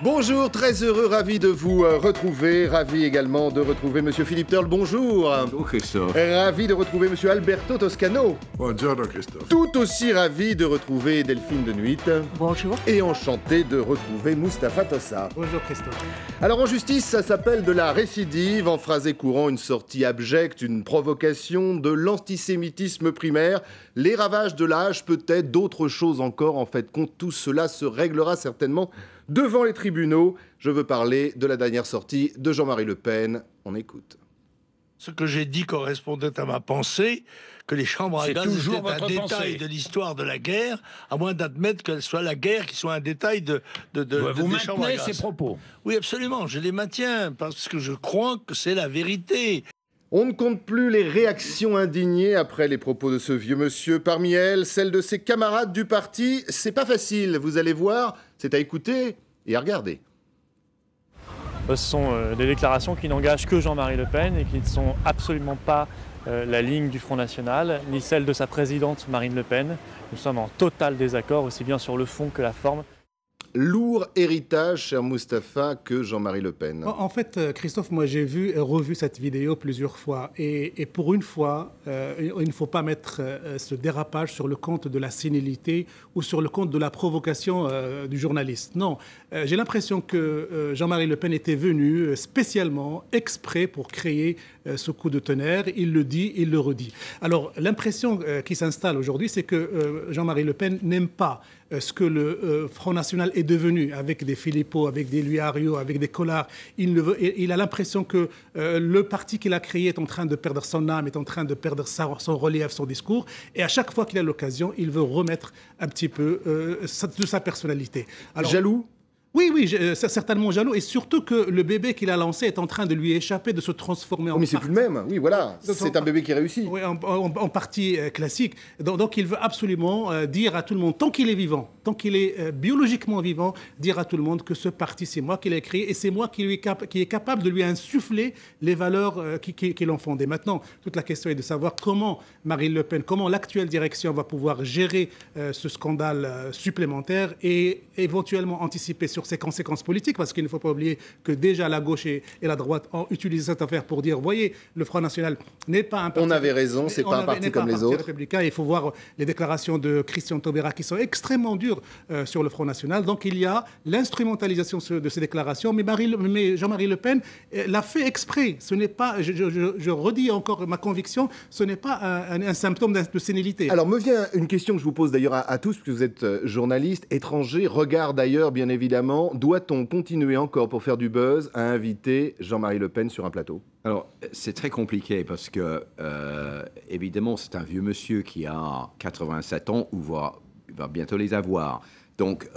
Bonjour, très heureux, ravi de vous retrouver. Ravi également de retrouver Monsieur Philippe Turle. Bonjour. Bonjour Christophe. Ravi de retrouver Monsieur Alberto Toscano. Bonjour Christophe. Tout aussi ravi de retrouver Delphine de Nuit. Bonjour. Et enchanté de retrouver Mustapha Tossa. Bonjour Christophe. Alors en justice, ça s'appelle de la récidive. En phrasé courant, une sortie abjecte, une provocation, de l'antisémitisme primaire. Les ravages de l'âge, peut-être d'autres choses encore. En fait, compte tout cela se réglera certainement devant les tribunaux. Je veux parler de la dernière sortie de Jean-Marie Le Pen. On écoute. Ce que j'ai dit correspondait à ma pensée, que les chambres à gaz étaient un détail de l'histoire de la guerre, à moins d'admettre qu'elle soit la guerre qui soit un détail de Vous des chambres à maintenez gaz. ces propos? Oui, absolument, je les maintiens, parce que je crois que c'est la vérité. On ne compte plus les réactions indignées après les propos de ce vieux monsieur. Parmi elles, celles de ses camarades du parti. C'est pas facile, vous allez voir, c'est à écouter et à regarder. Ce sont des déclarations qui n'engagent que Jean-Marie Le Pen et qui ne sont absolument pas la ligne du Front National, ni celle de sa présidente Marine Le Pen. Nous sommes en total désaccord, aussi bien sur le fond que la forme. Lourd héritage, cher Mustapha, que Jean-Marie Le Pen. En fait, Christophe, moi j'ai vu et revu cette vidéo plusieurs fois. Et pour une fois, il ne faut pas mettre ce dérapage sur le compte de la sénilité ou sur le compte de la provocation du journaliste. Non, j'ai l'impression que Jean-Marie Le Pen était venu spécialement, exprès pour créer ce coup de tonnerre. Il le dit, il le redit. Alors, l'impression qui s'installe aujourd'hui, c'est que Jean-Marie Le Pen n'aime pas ce que le Front National est devenu, avec des Philippot, avec des Luario, avec des Collard. Il a l'impression que le parti qu'il a créé est en train de perdre son âme, est en train de perdre son relief, son discours. Et à chaque fois qu'il a l'occasion, il veut remettre un petit peu de sa personnalité. Alors, jaloux ? Oui, c'est certainement jaloux. Et surtout que le bébé qu'il a lancé est en train de lui échapper, de se transformer en mais c'est plus le même. Oui, voilà. C'est un bébé qui réussit. Oui, en partie classique. Donc, il veut absolument dire à tout le monde, tant qu'il est vivant, tant qu'il est biologiquement vivant, dire à tout le monde que ce parti, c'est moi qui l'ai créé et c'est moi qui est capable de lui insuffler les valeurs qui l'ont fondé. Maintenant, toute la question est de savoir comment Marine Le Pen, comment l'actuelle direction va pouvoir gérer ce scandale supplémentaire et éventuellement anticiper sur ses conséquences politiques, parce qu'il ne faut pas oublier que déjà la gauche et la droite ont utilisé cette affaire pour dire, voyez, le Front National n'est pas un parti... On avait raison, c'est pas un parti comme les autres. Républicain. Il faut voir les déclarations de Christian Taubira qui sont extrêmement dures sur le Front National. Donc il y a l'instrumentalisation de ces déclarations, mais Jean-Marie Le Pen l'a fait exprès. Ce n'est pas, je redis encore ma conviction, ce n'est pas un symptôme de sénilité. Alors me vient une question que je vous pose d'ailleurs à tous, puisque vous êtes journaliste, étranger, regard d'ailleurs bien évidemment. Doit-on continuer encore pour faire du buzz à inviter Jean-Marie Le Pen sur un plateau? Alors, c'est très compliqué parce que, évidemment, c'est un vieux monsieur qui a 87 ans ou va bientôt les avoir. Donc,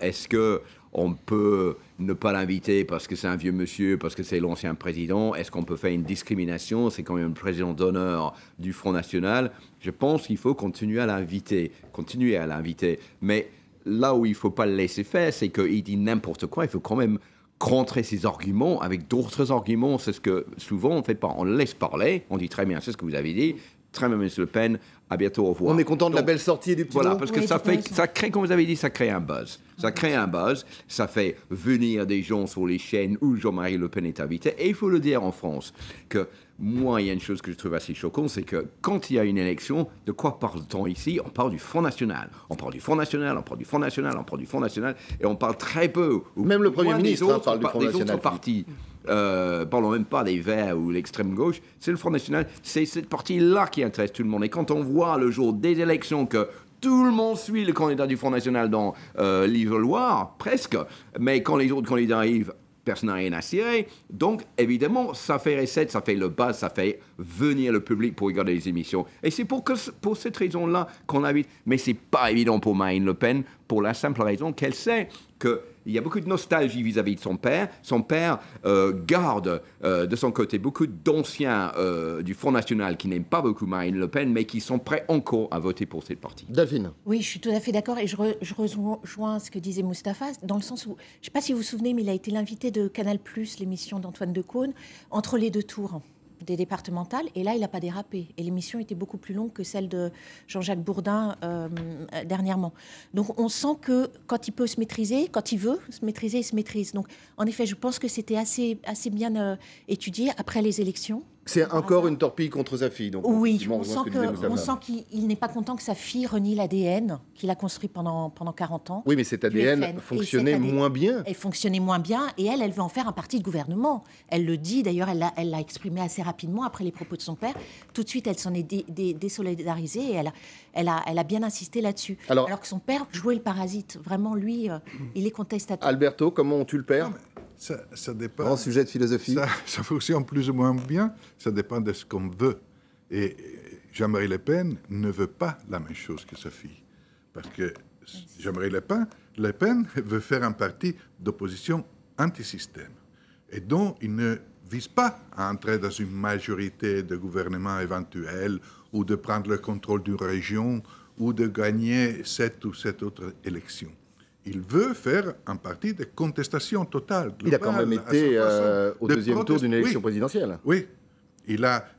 est-ce qu'on peut ne pas l'inviter parce que c'est un vieux monsieur, parce que c'est l'ancien président? Est-ce qu'on peut faire une discrimination? C'est quand même le président d'honneur du Front National. Je pense qu'il faut continuer à l'inviter. Mais là où il ne faut pas le laisser faire, c'est qu'il dit n'importe quoi. Il faut quand même contrer ses arguments avec d'autres arguments. C'est ce que souvent on ne fait pas. On le laisse parler, on dit très bien, c'est ce que vous avez dit. Très bien, M. Le Pen, à bientôt, au revoir. On est content de la belle sortie et du petit Voilà, mot. parce que Oui, ça crée, comme vous avez dit, ça crée un buzz. Ça fait venir des gens sur les chaînes où Jean-Marie Le Pen est invité. Et il faut le dire en France, que moi, il y a une chose que je trouve assez choquante, c'est que quand il y a une élection, de quoi parle-t-on ici? On parle du Front National. On parle du Front National, et on parle très peu. Même le Premier ministre parle du Front des National. autres partis, parlons même pas des Verts ou l'extrême gauche, c'est le Front National. C'est cette partie-là qui intéresse tout le monde. Et quand on voit le jour des élections que tout le monde suit le candidat du Front National dans l'Isle-Loire, presque, mais quand les autres candidats arrivent, personne n'a rien à cirer. Donc, évidemment, ça fait recette, ça fait le buzz, ça fait venir le public pour regarder les émissions. Et c'est pour cette raison-là qu'on l'invite. Mais c'est pas évident pour Marine Le Pen, pour la simple raison qu'elle sait qu'il y a beaucoup de nostalgie vis-à-vis de son père. Son père garde de son côté beaucoup d'anciens du Front National qui n'aiment pas beaucoup Marine Le Pen, mais qui sont prêts encore à voter pour cette partie. Delphine. Oui, je suis tout à fait d'accord et je rejoins ce que disait Mustapha, dans le sens où, je ne sais pas si vous vous souvenez, mais il a été l'invité de Canal+, l'émission d'Antoine Decaune, entre les deux tours. des départementales, et là, il n'a pas dérapé. Et l'émission était beaucoup plus longue que celle de Jean-Jacques Bourdin dernièrement. Donc, on sent que quand il peut se maîtriser, quand il veut se maîtriser, il se maîtrise. Donc, en effet, je pense que c'était assez bien étudié après les élections. C'est encore une torpille contre sa fille. Donc, oui, on sent qu'il n'est pas content que sa fille renie l'ADN qu'il a construit pendant 40 ans. Oui, mais cet ADN fonctionnait moins bien. Elle fonctionnait moins bien et elle veut en faire un parti de gouvernement. Elle le dit, d'ailleurs, elle l'a exprimé assez rapidement après les propos de son père. Tout de suite, elle s'en est désolidarisée et elle a bien insisté là-dessus. Alors que son père jouait le parasite. Vraiment, lui, il est contestataire. Alberto, comment on tue le père ? Ça dépend. Grand sujet de philosophie. Ça fonctionne plus ou moins bien. Ça dépend de ce qu'on veut. Et Jean-Marie Le Pen ne veut pas la même chose que sa fille. Parce que Jean-Marie Le Pen veut faire un parti d'opposition anti-système. Et donc, il ne vise pas à entrer dans une majorité de gouvernement éventuelle ou de prendre le contrôle d'une région ou de gagner cette ou cette autre élection. Il veut faire un parti de contestation totale. Globale, il a quand même été au deuxième tour d'une élection présidentielle. Oui,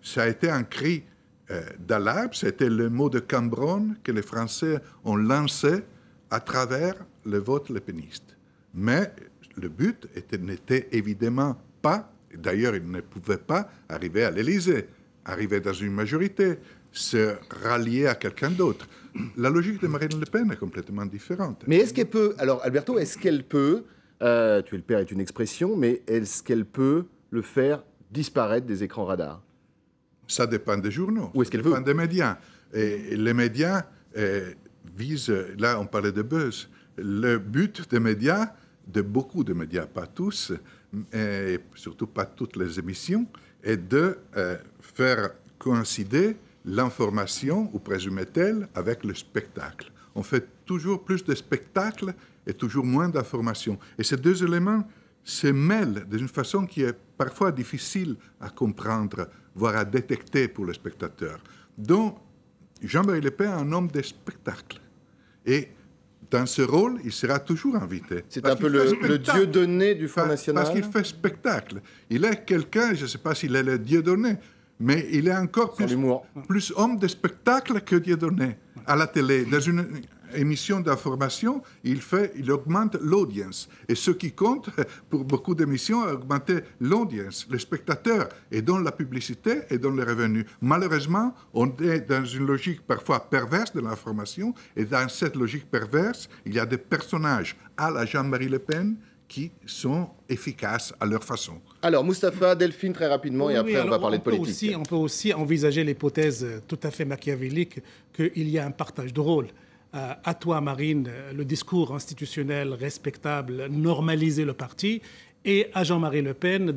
ça a été un cri d'alarme, c'était le mot de Cambronne que les Français ont lancé à travers le vote lepéniste. Mais le but n'était évidemment pas, d'ailleurs il ne pouvait pas arriver à l'Élysée, arriver dans une majorité, se rallier à quelqu'un d'autre. La logique de Marine Le Pen est complètement différente. Mais est-ce qu'elle peut... Alors, Alberto, est-ce qu'elle peut... tuer le père est une expression, mais est-ce qu'elle peut le faire disparaître des écrans radars ? Ça dépend des journaux. Ou est-ce qu'elle veut ? Ça dépend des médias. Et les médias visent... Là, on parlait de buzz. Le but des médias, de beaucoup de médias, pas tous, et surtout pas toutes les émissions, est de faire coïncider l'information, ou présumée-t-elle, avec le spectacle. On fait toujours plus de spectacles et toujours moins d'informations. Et ces deux éléments se mêlent d'une façon qui est parfois difficile à comprendre, voire à détecter pour le spectateur. Donc, Jean-Marie Le Pen est un homme de spectacle. Et dans ce rôle, il sera toujours invité. C'est un peu le Dieudonné du Front National. Parce qu'il fait spectacle. Il est quelqu'un, je ne sais pas s'il est le Dieudonné, mais il est encore plus homme de spectacle que Dieudonné à la télé. Dans une émission d'information, il augmente l'audience. Et ce qui compte pour beaucoup d'émissions, augmenter l'audience, les spectateurs, et dans la publicité et dans les revenus. Malheureusement, on est dans une logique parfois perverse de l'information, et dans cette logique perverse, il y a des personnages à la Jean-Marie Le Pen qui sont efficaces à leur façon. Alors, Mustapha, Delphine, très rapidement, et après on va parler de politique. On peut aussi envisager l'hypothèse tout à fait machiavélique qu'il y a un partage de rôle. À toi, Marine, le discours institutionnel respectable, normaliser le parti, et à Jean-Marie Le Pen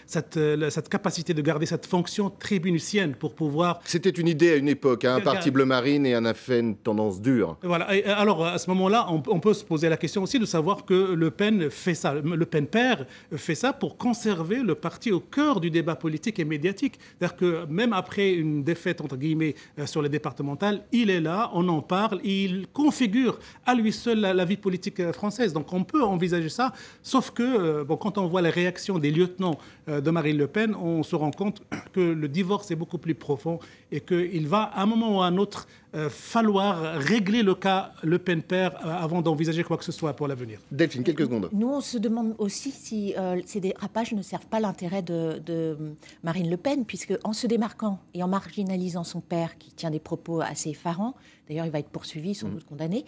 cette capacité de garder cette fonction tribunicienne pour pouvoir... C'était une idée à une époque, un parti bleu marine et un fait une tendance dure. Voilà. Et alors, à ce moment-là, on peut se poser la question aussi de savoir que Le Pen fait ça, Le Pen père fait ça pour conserver le parti au cœur du débat politique et médiatique. C'est-à-dire que même après une défaite, entre guillemets, sur les départementales, il est là, on en parle, il configure à lui seul la vie politique française. Donc on peut envisager ça, sauf que... quand on voit les réactions des lieutenants de Marine Le Pen, on se rend compte que le divorce est beaucoup plus profond et qu'il va, à un moment ou à un autre, falloir régler le cas Le Pen-père avant d'envisager quoi que ce soit pour l'avenir. Delphine, quelques secondes. Nous, on se demande aussi si ces dérapages ne servent pas l'intérêt de Marine Le Pen, puisque en se démarquant et en marginalisant son père, qui tient des propos assez effarants, d'ailleurs il va être poursuivi, sans doute condamné,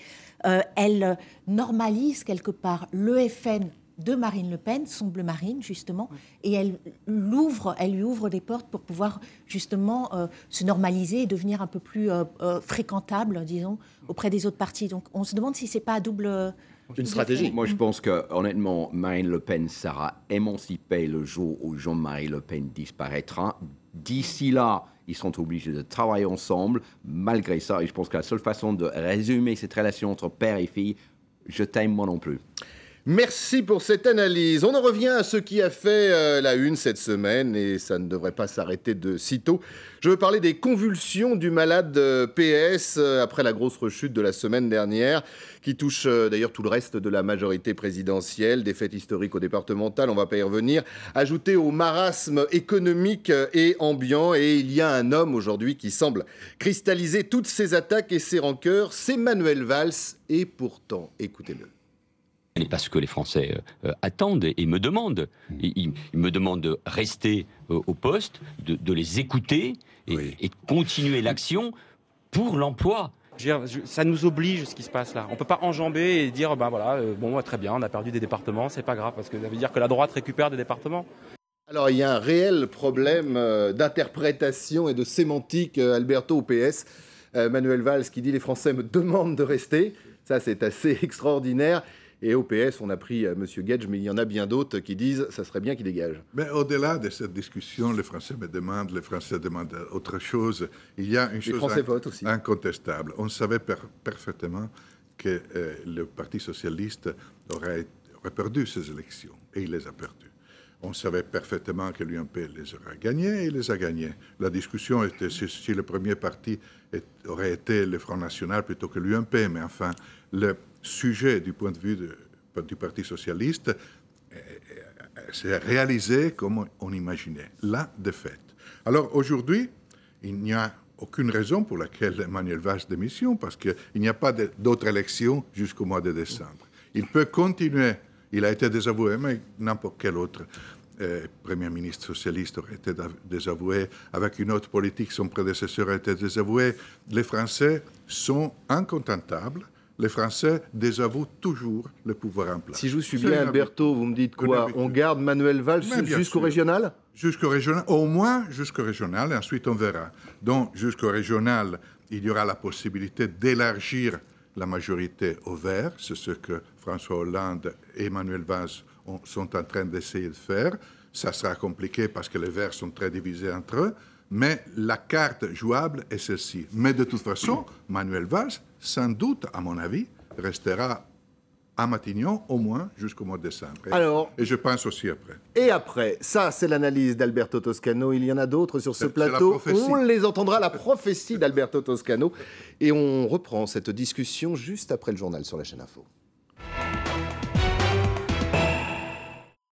elle normalise quelque part le FN de Marine Le Pen, son bleu marine, justement, et elle lui ouvre des portes pour pouvoir, justement, se normaliser et devenir un peu plus fréquentable, disons, auprès des autres partis. Donc, on se demande si c'est pas à double... Une stratégie. Moi, je pense que, honnêtement, Marine Le Pen sera émancipée le jour où Jean-Marie Le Pen disparaîtra. D'ici là, ils sont obligés de travailler ensemble, malgré ça. Et je pense que la seule façon de résumer cette relation entre père et fille, je t'aime moi non plus. Merci pour cette analyse. On en revient à ce qui a fait la une cette semaine et ça ne devrait pas s'arrêter de sitôt. Je veux parler des convulsions du malade PS après la grosse rechute de la semaine dernière qui touche d'ailleurs tout le reste de la majorité présidentielle. Défaite historique au départemental, on ne va pas y revenir. Ajouté au marasme économique et ambiant. Et il y a un homme aujourd'hui qui semble cristalliser toutes ses attaques et ses rancœurs. C'est Manuel Valls et pourtant, écoutez-le. Et parce que les Français attendent et me demandent. Ils me demandent de rester au poste, de les écouter et de continuer l'action pour l'emploi. Ça nous oblige ce qui se passe là. On ne peut pas enjamber et dire très bien, on a perdu des départements, c'est pas grave, parce que ça veut dire que la droite récupère des départements. Alors il y a un réel problème d'interprétation et de sémantique, Alberto, au PS. Manuel Valls qui dit « les Français me demandent de rester ». Ça c'est assez extraordinaire. Et au PS, on a pris M. Gage, mais il y en a bien d'autres qui disent ça serait bien qu'il dégage. Mais au-delà de cette discussion, les Français me demandent, les Français demandent autre chose. Il y a une chose incontestable. On savait parfaitement que le Parti socialiste aurait perdu ces élections, et il les a perdues. On savait parfaitement que l'UMP les aurait gagnés, et il les a gagnés. La discussion était si le premier parti aurait été le Front National plutôt que l'UMP, mais enfin, le sujet du point de vue du Parti socialiste s'est réalisé comme on imaginait, la défaite. Alors aujourd'hui, il n'y a aucune raison pour laquelle Manuel Valls démissionne, parce qu'il n'y a pas d'autres élections jusqu'au mois de décembre. Il peut continuer, il a été désavoué, mais n'importe quel autre Premier ministre socialiste aurait été désavoué, avec une autre politique, son prédécesseur a été désavoué. Les Français sont incontentables. Les Français désavouent toujours le pouvoir en place. Si je vous suis bien, Alberto, vous me dites quoi? On garde Manuel Valls jusqu'au régional? Jusqu'au régional, au moins jusqu'au régional, et ensuite on verra. Donc, jusqu'au régional, il y aura la possibilité d'élargir la majorité au vert. C'est ce que François Hollande et Manuel Valls sont en train d'essayer de faire. Ça sera compliqué parce que les verts sont très divisés entre eux. Mais la carte jouable est celle-ci. Mais de toute façon, Manuel Valls, sans doute, à mon avis, restera à Matignon au moins jusqu'au mois de décembre. Et je pense aussi après. Et après, ça c'est l'analyse d'Alberto Toscano. Il y en a d'autres sur ce plateau. On les entendra, la prophétie d'Alberto Toscano. Et on reprend cette discussion juste après le journal sur la chaîne Info.